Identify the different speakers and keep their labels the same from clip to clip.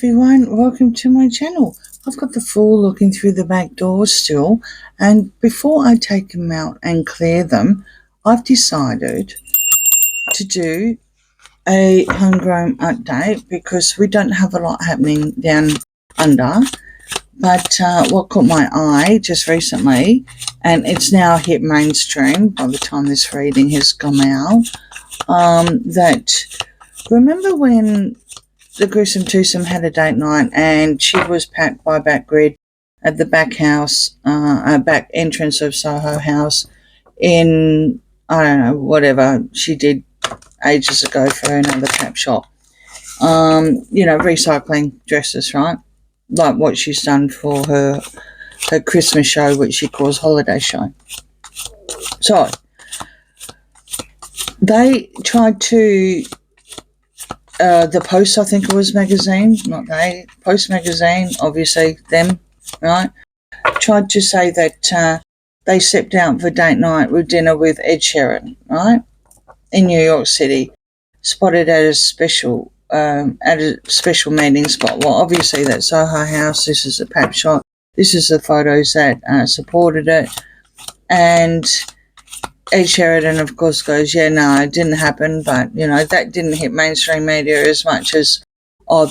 Speaker 1: everyone, welcome to my channel. I've got the fool looking through the back door still, and before I take them out and clear them, I've decided to do a homegrown update because we don't have a lot happening down under. But what caught my eye just recently, and it's now hit mainstream by the time this reading has come out, that remember when the gruesome twosome had a date night and she was packed by Backgrid at the back house, back entrance of Soho House in, I don't know, whatever she did ages ago for another cap shop. Recycling dresses, right? Like what she's done for her Christmas show, which she calls Holiday Show. So, they tried to, the Post, I think it was magazine, not they, Post magazine, obviously them, right, tried to say that they stepped out for date night with dinner with Ed Sheeran, right, in New York City, spotted at a special meeting spot. Well, obviously that's Soho House, this is a pap shop, this is the photos that supported it, and Ed Sheeran, of course, goes, yeah, no, it didn't happen, but, that didn't hit mainstream media as much as,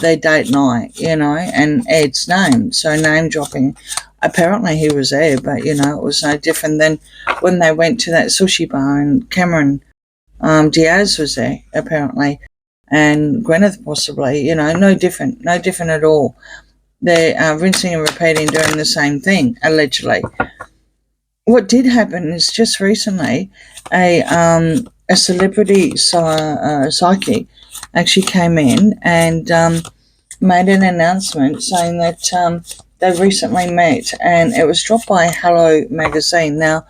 Speaker 1: their date night, and Ed's name, so name dropping. Apparently he was there, but, it was no different than when they went to that sushi bar and Cameron Diaz was there, apparently, and Gwyneth possibly, no different at all. They're rinsing and repeating, doing the same thing, allegedly. What did happen is just recently a celebrity psychic actually came in and made an announcement saying that they recently met, and it was dropped by Hello magazine. Now,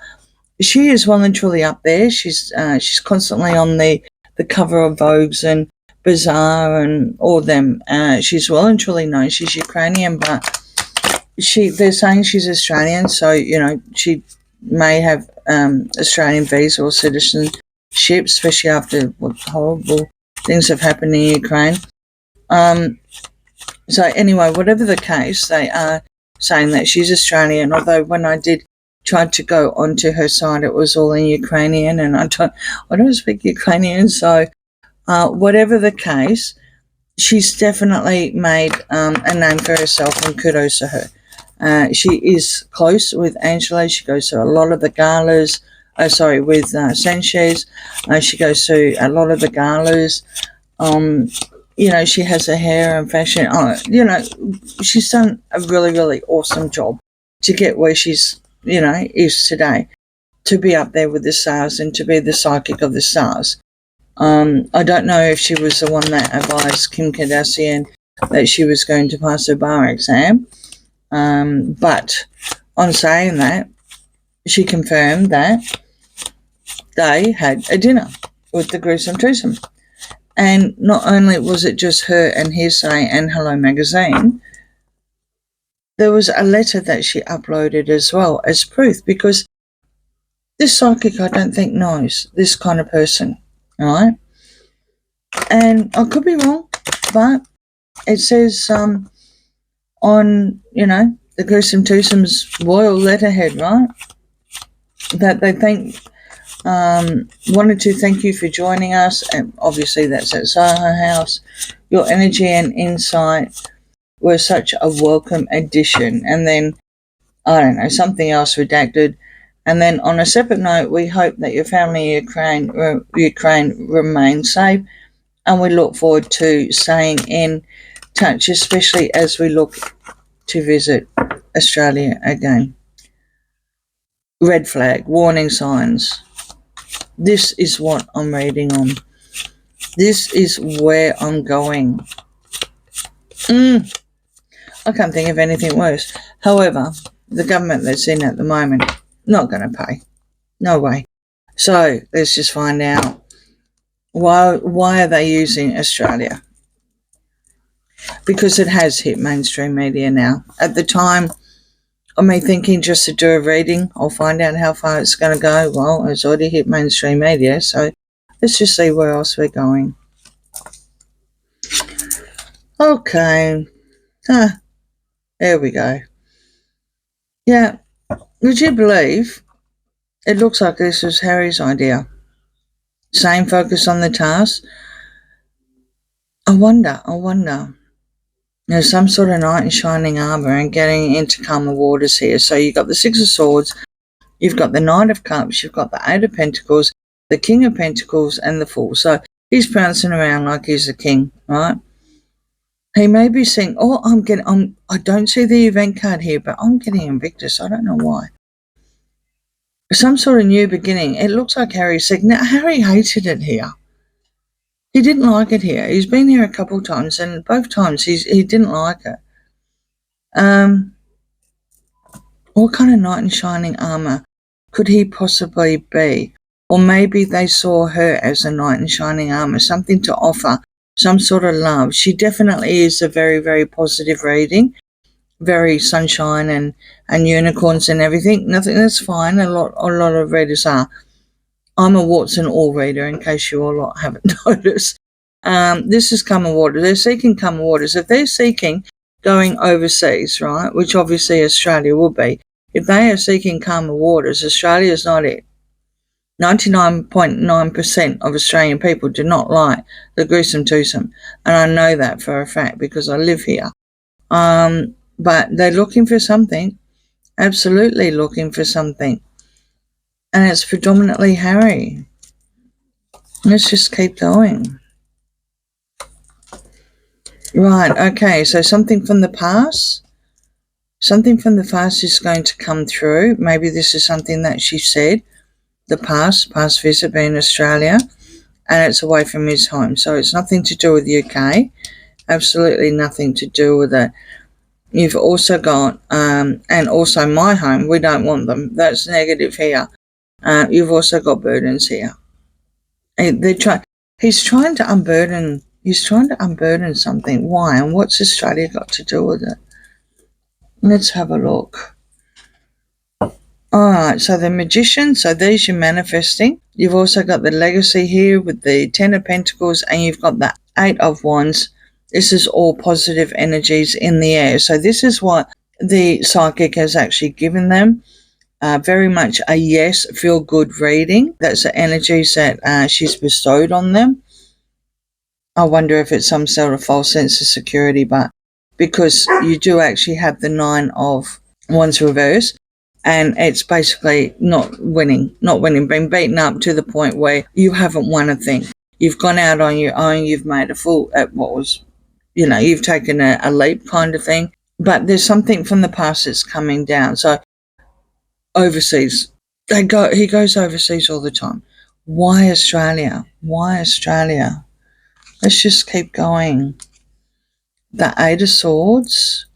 Speaker 1: she is well and truly up there. She's constantly on the cover of Vogue's and Bazaar and all of them. She's well and truly known. She's Ukrainian, but they're saying she's Australian, so she may have Australian visa or citizenship, especially after what horrible things have happened in Ukraine. So anyway, whatever the case, they are saying that she's Australian, although when I did try to go onto her site, it was all in Ukrainian, and I don't speak Ukrainian, so whatever the case, she's definitely made a name for herself, and kudos to her. She is close with Angela. She goes to a lot of the galas. With Sanchez. She goes to a lot of the galas. She has her hair and fashion. She's done a really, really awesome job to get where she's, is today. To be up there with the stars and to be the psychic of the stars. I don't know if she was the one that advised Kim Kardashian that she was going to pass her bar exam. But on saying that, she confirmed that they had a dinner with the gruesome twosome. And not only was it just her and Hearsay and Hello magazine, there was a letter that she uploaded as well as proof, because this psychic, I don't think, knows this kind of person, right? And I could be wrong, but it says on, the gruesome twosome's royal letterhead, right, that they wanted to thank you for joining us, and obviously that's at Soho House. Your energy and insight were such a welcome addition. And then, I don't know, something else redacted. And then on a separate note, we hope that your family in Ukraine remains safe, and we look forward to staying in touch, especially as we look to visit Australia again. Red flag, warning signs. This is what I'm reading on. This is where I'm going. I can't think of anything worse. However, the government that's in at the moment, not going to pay. No way. So let's just find out why are they using Australia? Because it has hit mainstream media now. At the time of me thinking just to do a reading, I'll find out how far it's going to go. Well, it's already hit mainstream media, so let's just see where else we're going. Okay, Ah, there we go. Yeah, would you believe it looks like this was Harry's idea? Same focus on the task. I wonder. There's some sort of knight in shining armour and getting into calmer waters here. So you've got the Six of Swords, you've got the Knight of Cups, you've got the Eight of Pentacles, the King of Pentacles, and the Fool. So he's prancing around like he's the king, right? He may be saying, I don't see the event card here, but I'm getting Invictus. I don't know why. Some sort of new beginning. It looks like Harry's sick. Now, Harry hated it here. He didn't like it here. He's been here a couple of times, and both times he didn't like it. What kind of knight in shining armour could he possibly be? Or maybe they saw her as a knight in shining armour, something to offer, some sort of love. She definitely is a very, very positive reading, very sunshine and unicorns and everything. Nothing, that's fine. A lot of readers are. I'm a warts and all reader, in case you all haven't noticed. This is calmer waters. They're seeking calmer waters. If they're seeking going overseas, right, which obviously Australia will be, if they are seeking calmer waters, Australia is not it. 99.9% of Australian people do not like the gruesome twosome, and I know that for a fact because I live here. But they're looking for something, absolutely looking for something, and it's predominantly Harry. Let's just keep going. Right, okay, so something from the past. Something from the past is going to come through. Maybe this is something that she said, the past visit being Australia, and it's away from his home. So it's nothing to do with the UK, absolutely nothing to do with it. You've also got, and also my home, we don't want them. That's negative here. You've also got burdens here. He's trying to unburden something. Why? And what's Australia got to do with it? Let's have a look. Alright, so the Magician, so there's your manifesting. You've also got the legacy here with the Ten of Pentacles, and you've got the Eight of Wands. This is all positive energies in the air. So this is what the psychic has actually given them. Very much a yes, feel good reading. That's the energies that she's bestowed on them. I wonder if it's some sort of false sense of security, but because you do actually have the Nine of Wands reverse, and it's basically not winning, being beaten up to the point where you haven't won a thing. You've gone out on your own, you've made a fool at what was, you've taken a leap kind of thing, but there's something from the past that's coming down. So overseas, he goes overseas all the time. Why Australia? Let's just keep going. The Eight of Swords,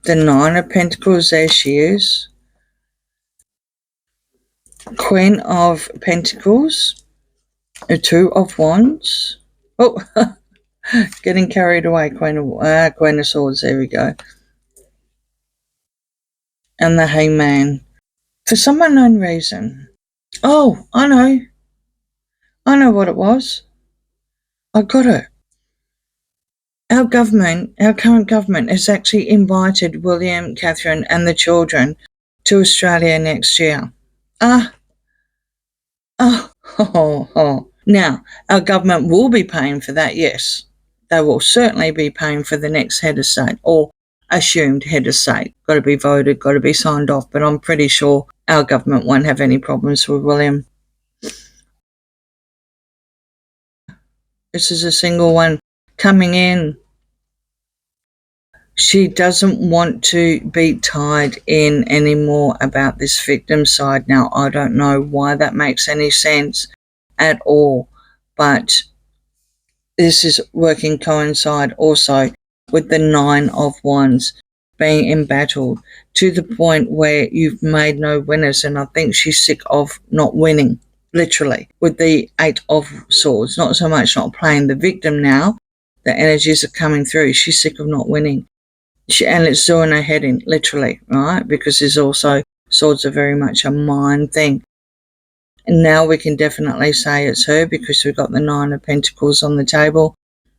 Speaker 1: the Nine of Pentacles, there she is. Queen of Pentacles, a Two of Wands. Oh, getting carried away. Queen of Swords, there we go. And the Hangman. For some unknown reason. Oh, I know what it was. I got it. Our current government has actually invited William, Catherine and the children to Australia next year. Now, our government will be paying for that, yes. They will certainly be paying for the next head of state, or assumed head of state. Got to be voted, got to be signed off, but I'm pretty sure our government won't have any problems with William. This is a single one coming in. She doesn't want to be tied in anymore about this victim side. Now, I don't know why that makes any sense at all, but this is working coincide also with the Nine of Wands being embattled to the point where you've made no winners, and I think she's sick of not winning, literally, with the Eight of Swords. Not so much not playing the victim now, the energies are coming through. She's sick of not winning. And it's doing her head in, literally, right? Because there's also, swords are very much a mind thing. And now we can definitely say it's her because we've got the Nine of Pentacles on the table.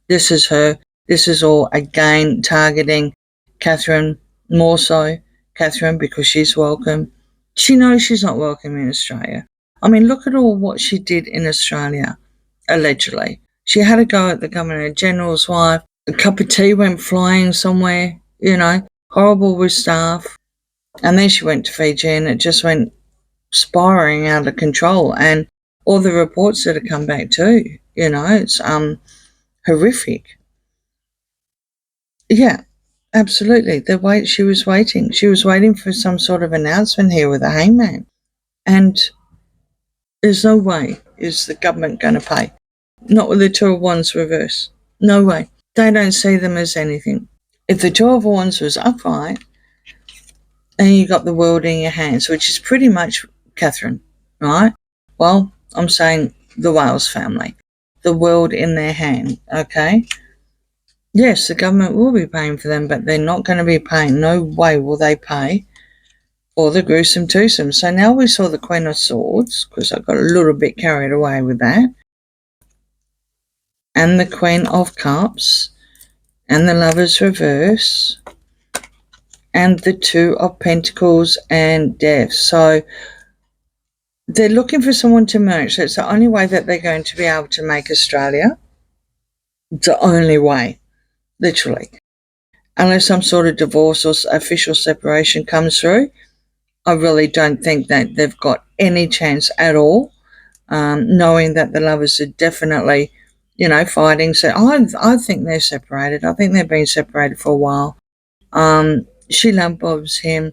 Speaker 1: This is her. This is all, again, targeting Catherine, more so. Catherine, because she's welcome. She knows she's not welcome in Australia. I mean, look at all what she did in Australia, allegedly. She had a go at the Governor-General's wife. A cup of tea went flying somewhere, horrible with staff. And then she went to Fiji and it just went spiraling out of control. And all the reports that have come back too, it's horrific. Yeah, absolutely. She was waiting. She was waiting for some sort of announcement here with a hangman. And there's no way is the government going to pay. Not with the Two of Wands reverse. No way. They don't see them as anything. If the Two of Wands was upright, and you got the world in your hands, which is pretty much Catherine, right? Well, I'm saying the Wales family. The world in their hand, okay? Yes, the government will be paying for them, but they're not going to be paying. No way will they pay for the gruesome twosome. So now we saw the Queen of Swords, because I got a little bit carried away with that, and the Queen of Cups, and the Lovers reverse, and the Two of Pentacles and Death. So they're looking for someone to merge. That's the only way that they're going to be able to make Australia. It's the only way, literally. Unless some sort of divorce or official separation comes through, I really don't think that they've got any chance at all, knowing that the Lovers are definitely, fighting. So I think they're separated. I think they've been separated for a while. She love bombs him.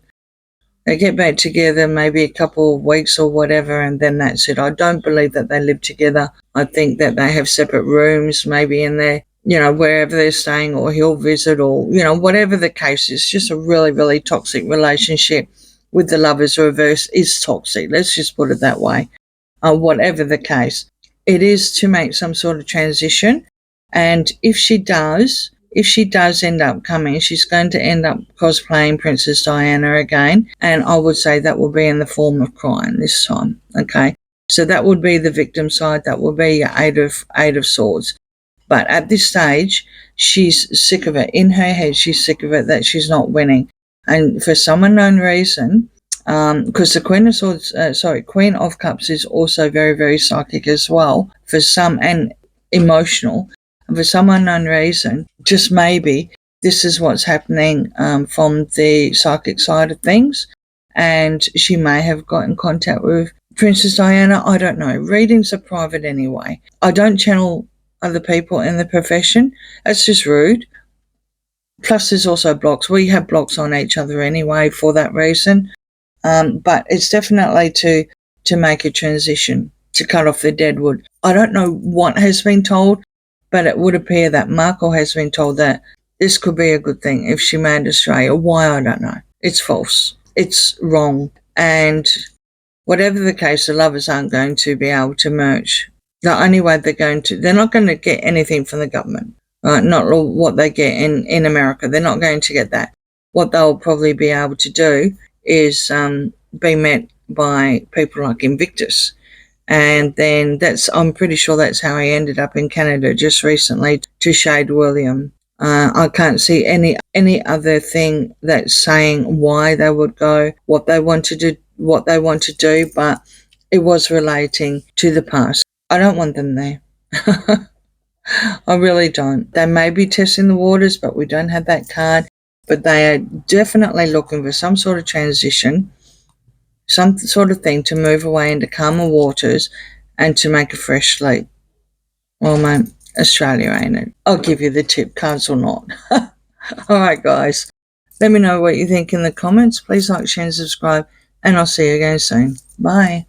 Speaker 1: They get back together maybe a couple of weeks or whatever, and then that's it. I don't believe that they live together. I think that they have separate rooms, maybe in their, wherever they're staying, or he'll visit, or, whatever the case is. Just a really, really toxic relationship with the Lovers reverse is toxic. Let's just put it that way. Whatever the case, it is to make some sort of transition. And if she does end up coming, she's going to end up cosplaying Princess Diana again. And I would say that will be in the form of crying this time. Okay. So that would be the victim side. That would be your Eight of Swords. But at this stage, she's sick of it. In her head, she's sick of it that she's not winning. And for some unknown reason, because the Queen of Cups is also very, very psychic as well, for some, and emotional. And for some unknown reason, just maybe, this is what's happening from the psychic side of things. And she may have got in contact with Princess Diana. I don't know. Readings are private anyway. I don't channel other people in the profession. That's just rude. Plus, there's also blocks. We have blocks on each other anyway for that reason. But it's definitely to make a transition, to cut off the deadwood. I don't know what has been told, but it would appear that Markle has been told that this could be a good thing if she made Australia. Why, I don't know. It's false. It's wrong. And whatever the case, the Lovers aren't going to be able to merge. The only way they're not going to get anything from the government. Not what they get in America. They're not going to get that. What they'll probably be able to do is be met by people like Invictus. And then I'm pretty sure that's how he ended up in Canada just recently, to Shade William. I can't see any other thing that's saying why they would go, what they want to do, but it was relating to the past. I don't want them there. I really don't. They may be testing the waters, but we don't have that card. But they are definitely looking for some sort of transition, some sort of thing to move away into calmer waters and to make a fresh slate. Well, mate, Australia, ain't it? I'll give you the tip, cards or not. All right, guys. Let me know what you think in the comments. Please like, share, and subscribe, and I'll see you again soon. Bye.